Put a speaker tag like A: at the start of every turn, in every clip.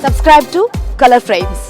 A: Subscribe to Color Frames.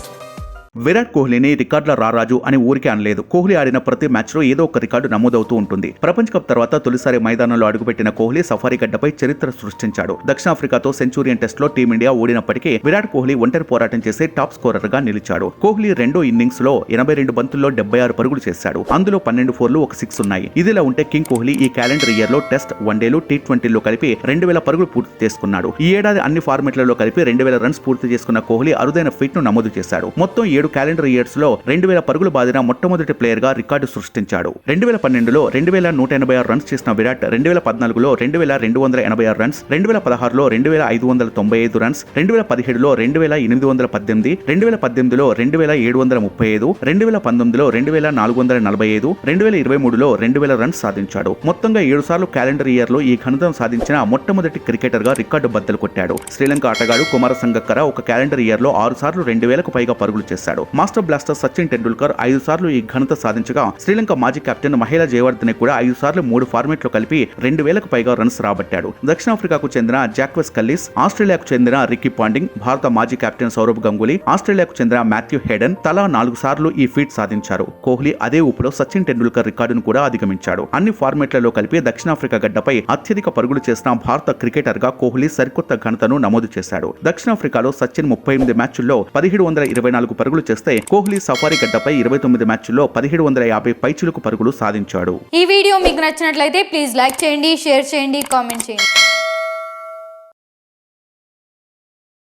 B: Virat కోహ్లీని రికార్డుల రారాజు అని ఊరికే అనలేదు. కోహ్లీ ఆడిన ప్రతి మ్యాచ్లో ఏదో ఒక రికార్డు నమోదవుతూ ఉంటుంది. ప్రపంచ కప్ తర్వాత తొలిసారి మైదానంలో అడుగుపెట్టిన కోహ్లీ సఫారీ గడ్డపై చరిత్ర సృష్టించాడు. దక్షిణాఫ్రికాతో సెంచూరియన్ టెస్ట్లో టీమిండియా ఓడినప్పటికీ విరాట్ కోహ్లీ ఒంటరి పోరాటం చేసి టాప్ స్కోరర్ గా నిలిచాడు. కోహ్లీ రెండో ఇన్నింగ్స్ లో 82 బంతుల్లో 76 పరుగులు చేశాడు. అందులో 12 ఫోర్లు, 1 సిక్స్ ఉన్నాయి. ఇదిలా ఉంటే కింగ్ కోహ్లీ ఈ క్యాలెండర్ ఇయర్ లో టెస్ట్, వన్డేలు, టీ20లో కలిపి 2000 పరుగులు పూర్తి చేసుకున్నాడు. ఈ ఏడాది అన్ని ఫార్మెట్లలో కలిపి 2000 రన్స్ పూర్తి చేసుకున్న కోహ్లీ అరుదైన ఫీట్ ను నమోదు చేశాడు. మొత్తం 7 క్యాలెండర్ ఇయర్స్ లో 2000 పరుగులు బాదిన మొట్టమొదటి ప్లేయర్ గా రికార్డు సృష్టించాడు. 2012లో 2186 రన్స్ చేసిన విరాట్ 2014లో 2286 రన్స్, 2016లో 2595 రన్స్, 2017లో 2818, 2018లో 2735, 2019లో 2445, 2023లో 2000 రన్స్ సాధించాడు. మొత్తంగా 7 సార్లు క్యాలెండర్ ఇయర్ లో ఈ ఘనతను సాధించిన మొట్టమొదటి క్రికెటర్ గా రికార్డు బద్దలు కొట్టాడు. శ్రీలంక ఆటగాడు కుమార సంగక్కర ఒక క్యాలెండర్ ఇయర్ లో 6 సార్లు 2000కు పైగా పరుగులు చేశాడు. మాస్టర్ బ్లాస్టర్ సచిన్ టెండూల్కర్ 5 సార్లు ఈ ఘనత సాధించగా, శ్రీలంక మాజీ కెప్టెన్ మహేలా జయవర్ధనే కూడా 5 సార్లు 3 ఫార్మెట్లో కలిపి 2000కు పైగా రన్స్ రాబట్టాడు. దక్షిణాఫ్రికాకు చెందిన జాక్వెస్ కల్లిస్, ఆస్ట్రేలియాకు చెందిన రికీ పాండింగ్, భారత మాజీ కెప్టెన్ సౌరవ్ గంగూలీ, ఆస్ట్రేలియాకు చెందిన మాథ్యూ హెడెన్ తలా 4 సార్లు ఈ ఫీట్ సాధించారు. కోహ్లీ అదే ఊపులో సచిన్ టెండూల్కర్ రికార్డును కూడా అధిగమించాడు. అన్ని ఫార్మెట్లలో కలిపి దక్షిణాఫ్రికా గడ్డపై అత్యధిక పరుగులు చేసిన భారత క్రికెటర్ గా కోహ్లీ సరికొత్త ఘనతను నమోదు చేశాడు. దక్షిణాఫ్రికాలో సచిన్ 38 మ్యాచ్ల్లో 1724 పరుగులు చేస్తే కోహ్లీ సఫారీ గడ్డపై 29 మ్యాచ్ల్లో 1750 పైచిలుకు పరుగులు సాధించాడు.
C: ఈ వీడియో మీకు నచ్చినట్లయితే ప్లీజ్ లైక్ చేయండి, షేర్ చేయండి, కామెంట్ చేయండి.